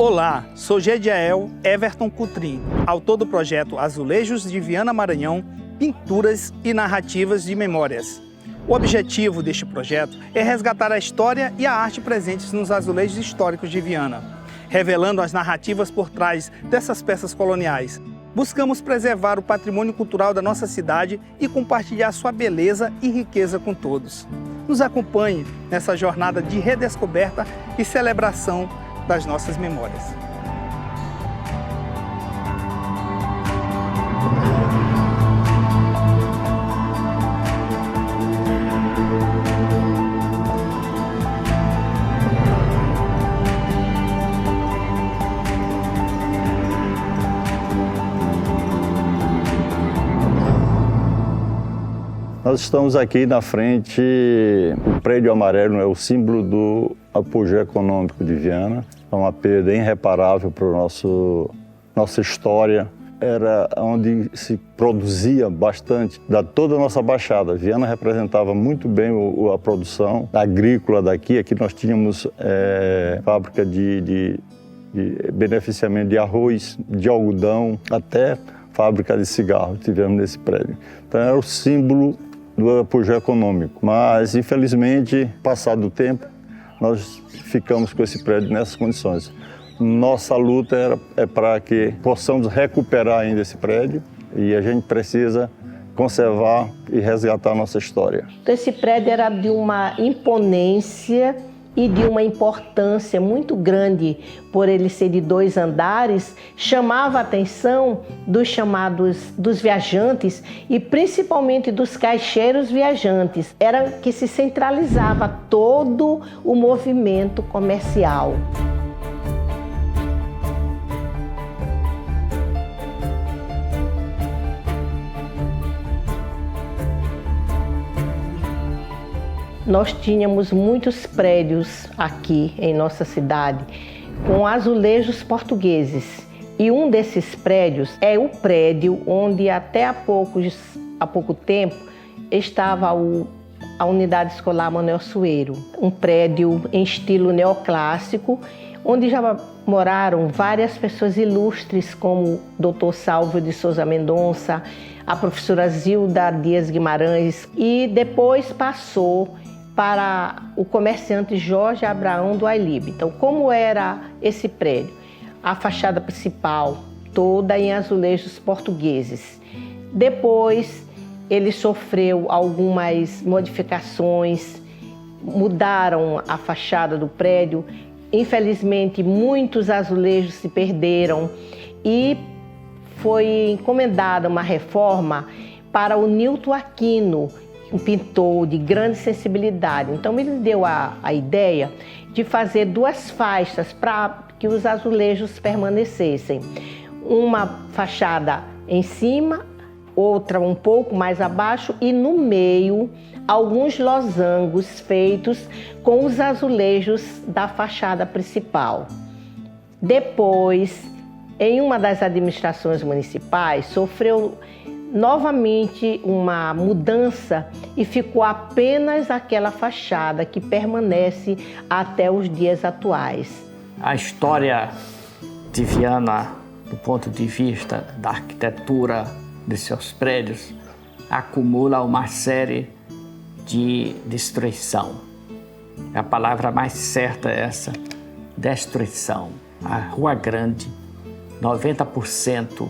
Olá, sou Gediael Everton Cutrim, autor do projeto Azulejos de Viana Maranhão, Pinturas e Narrativas de Memórias. O objetivo deste projeto é resgatar a história e a arte presentes nos azulejos históricos de Viana, revelando as narrativas por trás dessas peças coloniais. Buscamos preservar o patrimônio cultural da nossa cidade e compartilhar sua beleza e riqueza com todos. Nos acompanhe nessa jornada de redescoberta e celebração das nossas memórias. Nós estamos aqui na frente, o prédio amarelo é o símbolo do apogeu econômico de Viana. É uma perda irreparável para nossa história. Era onde se produzia bastante da toda a nossa baixada. Viana representava muito bem a produção agrícola daqui. Aqui nós tínhamos fábrica de beneficiamento de arroz, de algodão, até fábrica de cigarro tivemos nesse prédio. Então era o símbolo do apogeu econômico. Mas, infelizmente, passado o tempo, nós ficamos com esse prédio nessas condições. Nossa luta é para que possamos recuperar ainda esse prédio e a gente precisa conservar e resgatar a nossa história. Esse prédio era de uma imponência e de uma importância muito grande, por ele ser de 2 andares, chamava a atenção dos viajantes e principalmente dos caixeiros viajantes. Era que se centralizava todo o movimento comercial. Nós tínhamos muitos prédios aqui em nossa cidade com azulejos portugueses. E um desses prédios é o prédio onde até há pouco tempo estava a Unidade Escolar Manuel Sueiro. Um prédio em estilo neoclássico, onde já moraram várias pessoas ilustres como o Dr. Salvio de Souza Mendonça, a professora Zilda Dias Guimarães, e depois passou para o comerciante Jorge Abraão do Ailib. Então, como era esse prédio? A fachada principal toda em azulejos portugueses. Depois, ele sofreu algumas modificações, mudaram a fachada do prédio. Infelizmente, muitos azulejos se perderam e foi encomendada uma reforma para o Nilton Aquino, um pintor de grande sensibilidade. Então ele deu a ideia de fazer 2 faixas para que os azulejos permanecessem. Uma fachada em cima, outra um pouco mais abaixo e no meio alguns losangos feitos com os azulejos da fachada principal. Depois, em uma das administrações municipais, sofreu novamente uma mudança e ficou apenas aquela fachada que permanece até os dias atuais. A história de Viana, do ponto de vista da arquitetura de seus prédios, acumula uma série de destruição. A palavra mais certa é essa, destruição. A Rua Grande, 90%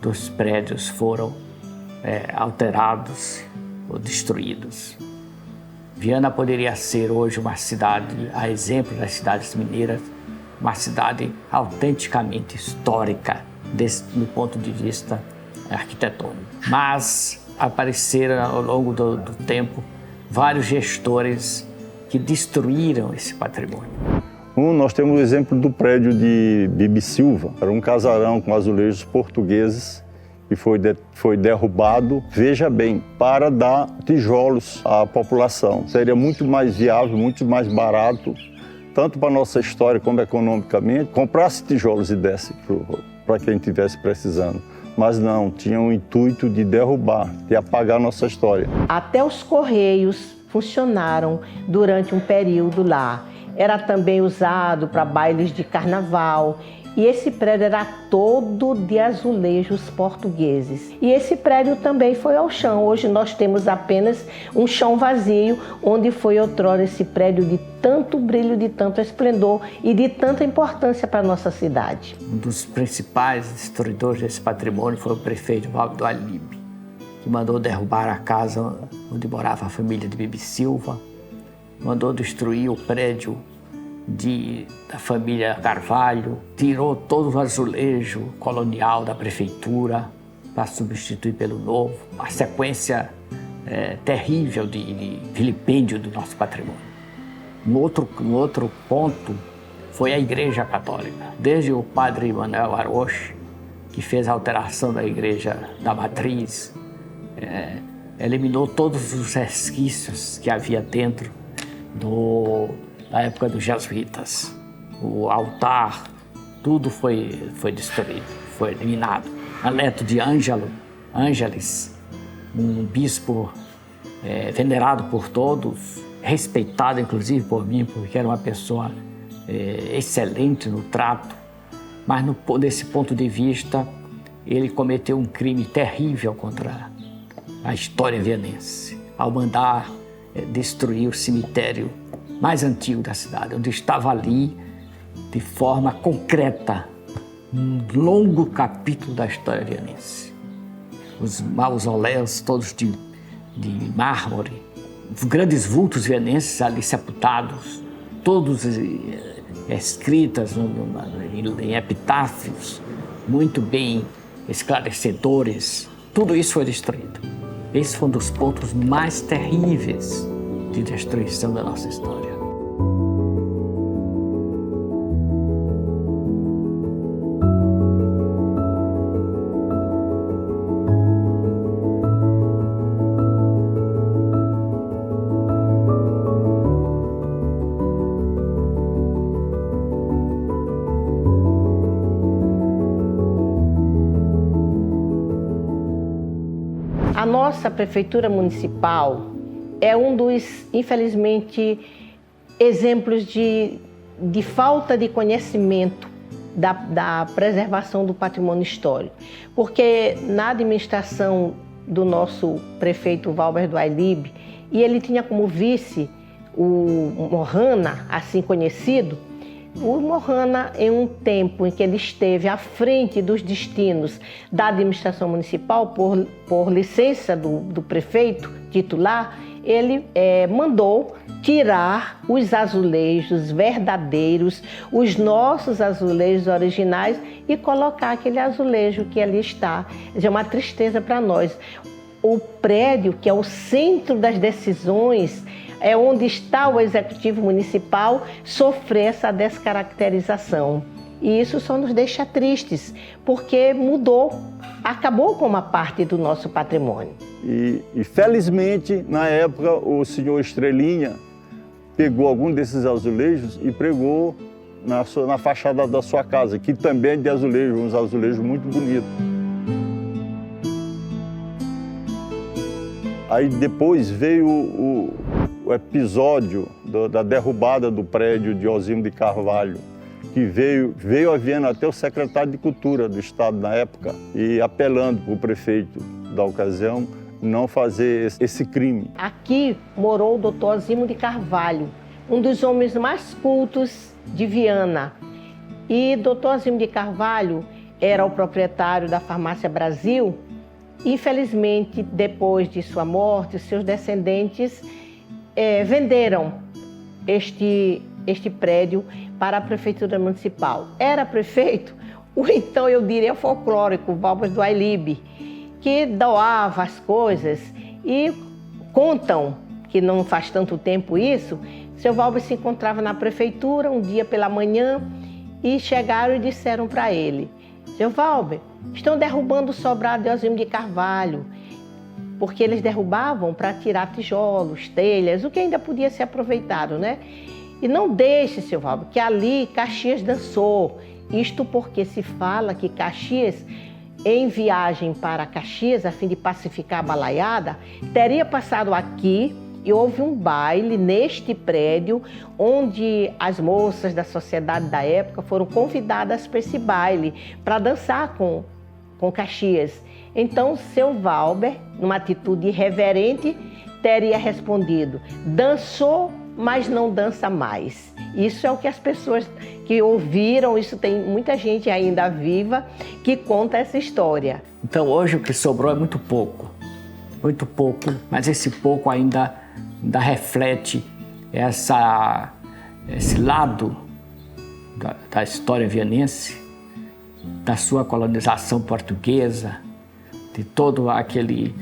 dos prédios foram alterados ou destruídos. Viana poderia ser hoje uma cidade, a exemplo das cidades mineiras, uma cidade autenticamente histórica do ponto de vista arquitetônico. Mas apareceram ao longo do tempo vários gestores que destruíram esse patrimônio. Nós temos o exemplo do prédio de Bibi Silva. Era um casarão com azulejos portugueses e foi derrubado, veja bem, para dar tijolos à população. Seria muito mais viável, muito mais barato, tanto para a nossa história como economicamente, comprasse tijolos e desse para quem estivesse precisando. Mas não, tinha o intuito de derrubar, de apagar a nossa história. Até os Correios funcionaram durante um período lá. era também usado para bailes de carnaval. E esse prédio era todo de azulejos portugueses. E esse prédio também foi ao chão. Hoje nós temos apenas um chão vazio, onde foi outrora esse prédio de tanto brilho, de tanto esplendor e de tanta importância para a nossa cidade. Um dos principais destruidores desse patrimônio foi o prefeito Valber do Alibe, que mandou derrubar a casa onde morava a família de Bibi Silva, mandou destruir o prédio da família Carvalho, tirou todo o azulejo colonial da prefeitura para substituir pelo novo. Uma sequência terrível de vilipêndio do nosso patrimônio. Um outro ponto foi a Igreja Católica. Desde o padre Manuel Aroche, que fez a alteração da Igreja da Matriz, eliminou todos os resquícios que havia dentro da época dos jesuítas. O altar, tudo foi destruído, foi eliminado. A neto de Ângeles, um bispo venerado por todos, respeitado inclusive por mim, porque era uma pessoa excelente no trato, mas desse ponto de vista, ele cometeu um crime terrível contra a história vianense, ao mandar destruir o cemitério mais antigo da cidade, onde estava ali, de forma concreta, um longo capítulo da história vianense. Os mausoléus todos de mármore, os grandes vultos vianenses ali sepultados, todos escritas em epitáfios, muito bem esclarecedores. Tudo isso foi destruído. Esse foi um dos pontos mais terríveis de destruição da nossa história. A nossa prefeitura municipal é um dos, infelizmente, exemplos de falta de conhecimento da preservação do patrimônio histórico. Porque na administração do nosso prefeito Valber do Alibe, e ele tinha como vice o Morrana, assim conhecido, o Morrana, em um tempo em que ele esteve à frente dos destinos da administração municipal, por licença do prefeito titular, ele mandou tirar os azulejos verdadeiros, os nossos azulejos originais, e colocar aquele azulejo que ali está. É uma tristeza para nós. O prédio, que é o centro das decisões, é onde está o executivo municipal, sofrer essa descaracterização. E isso só nos deixa tristes, porque mudou, acabou com uma parte do nosso patrimônio. E felizmente, na época, o senhor Estrelinha pegou algum desses azulejos e pregou na fachada da sua casa, que também é de azulejo, uns azulejos muito bonitos. Aí depois veio o episódio da derrubada do prédio de Osimo de Carvalho, que veio a Viana até o secretário de Cultura do Estado na época, e apelando para o prefeito da ocasião não fazer esse crime. Aqui morou o doutor Osimo de Carvalho, um dos homens mais cultos de Viana. E doutor Osimo de Carvalho era o proprietário da Farmácia Brasil. Infelizmente, depois de sua morte, seus descendentes venderam este prédio para a Prefeitura Municipal. Era prefeito, o então, eu diria, folclórico, Valber do Alibe, que doava as coisas, e contam que não faz tanto tempo isso, seu Valber se encontrava na prefeitura um dia pela manhã e chegaram e disseram para ele: seu Valber, estão derrubando o sobrado de Osimo de Carvalho, porque eles derrubavam para tirar tijolos, telhas, o que ainda podia ser aproveitado, né? E não deixe, seu Valber, que ali Caxias dançou. Isto porque se fala que Caxias, em viagem para Caxias, a fim de pacificar a balaiada, teria passado aqui E houve um baile neste prédio, onde as moças da sociedade da época foram convidadas para esse baile, para dançar com Caxias. Então, seu Valber, numa atitude irreverente, teria respondido: dançou, mas não dança mais. Isso é o que as pessoas que ouviram, isso tem muita gente ainda viva que conta essa história. Então hoje o que sobrou é muito pouco, mas esse pouco ainda reflete esse lado da história vianense, da sua colonização portuguesa, de todo aquele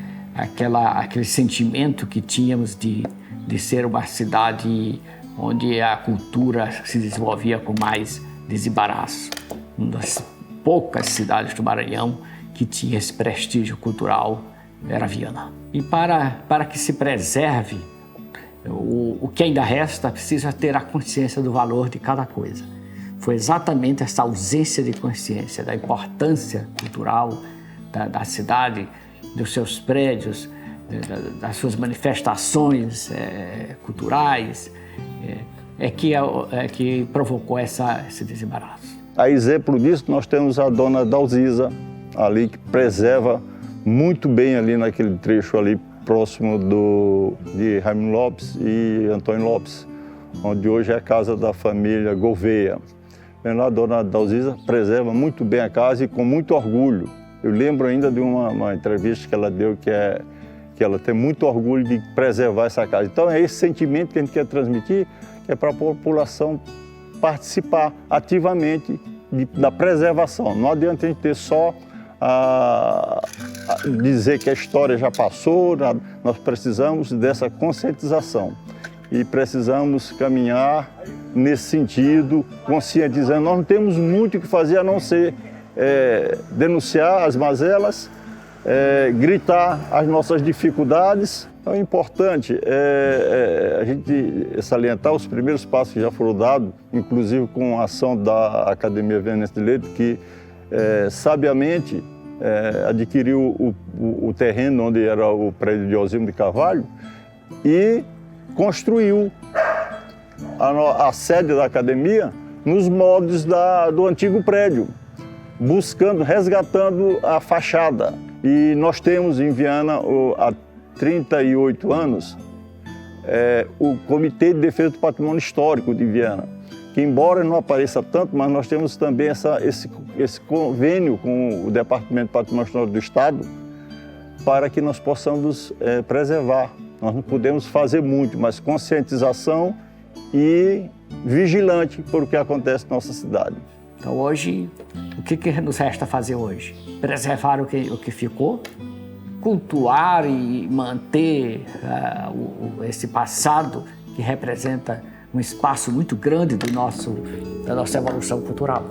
sentimento que tínhamos de ser uma cidade onde a cultura se desenvolvia com mais desembaraço. Uma das poucas cidades do Maranhão que tinha esse prestígio cultural era Viana. E para que se preserve o que ainda resta, precisa ter a consciência do valor de cada coisa. Foi exatamente essa ausência de consciência da importância cultural da cidade, dos seus prédios, das suas manifestações culturais, que provocou esse desembaraço. A exemplo disso, nós temos a dona Dalzisa, ali, que preserva muito bem ali naquele trecho ali, próximo de Raimundo Lopes e Antônio Lopes, onde hoje é a casa da família Gouveia. A dona Dalzisa preserva muito bem a casa e com muito orgulho. Eu lembro ainda de uma entrevista que ela deu, que ela tem muito orgulho de preservar essa casa. Então é esse sentimento que a gente quer transmitir, que é para a população participar ativamente da preservação. Não adianta a gente ter só dizer que a história já passou, nós precisamos dessa conscientização e precisamos caminhar nesse sentido, conscientizando. Nós não temos muito o que fazer a não ser denunciar as mazelas, gritar as nossas dificuldades. Então, é importante a gente salientar os primeiros passos que já foram dados, inclusive com a ação da Academia Vianense de Letras, que sabiamente adquiriu o terreno onde era o prédio de Osimo de Carvalho e construiu a sede da academia nos moldes do antigo prédio, resgatando a fachada. E nós temos em Viana, há 38 anos, o Comitê de Defesa do Patrimônio Histórico de Viana, que embora não apareça tanto, mas nós temos também esse convênio com o Departamento de Patrimônio Histórico do Estado para que nós possamos preservar. Nós não podemos fazer muito, mas conscientização e vigilante por o que acontece na nossa cidade. Então hoje, o que nos resta fazer hoje? Preservar o que ficou, cultuar e manter esse passado que representa um espaço muito grande da nossa evolução cultural.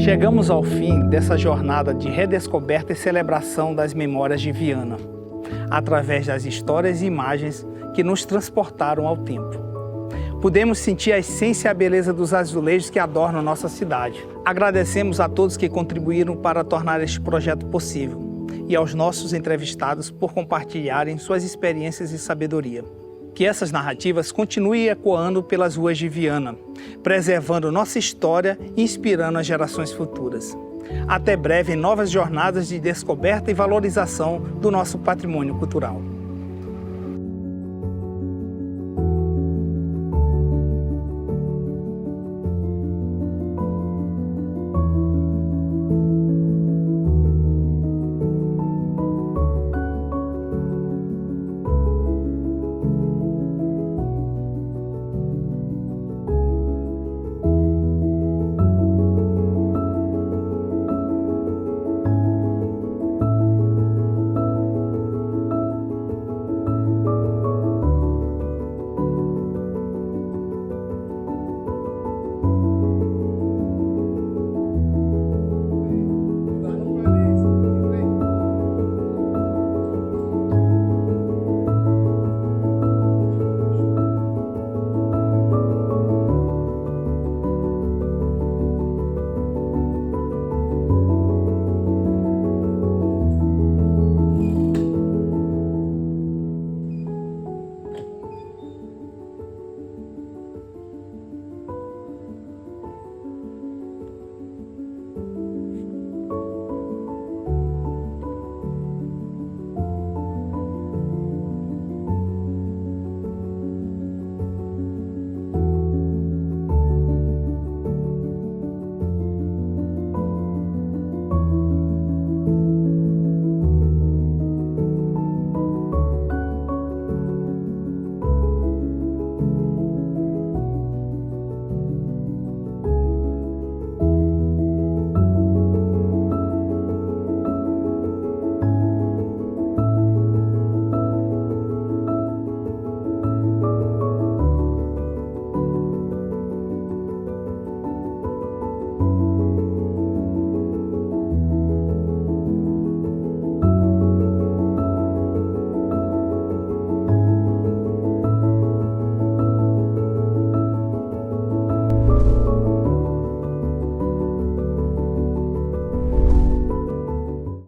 Chegamos ao fim dessa jornada de redescoberta e celebração das memórias de Viana, através das histórias e imagens que nos transportaram ao tempo. Pudemos sentir a essência e a beleza dos azulejos que adornam nossa cidade. Agradecemos a todos que contribuíram para tornar este projeto possível e aos nossos entrevistados por compartilharem suas experiências e sabedoria. Que essas narrativas continuem ecoando pelas ruas de Viana, preservando nossa história e inspirando as gerações futuras. Até breve em novas jornadas de descoberta e valorização do nosso patrimônio cultural.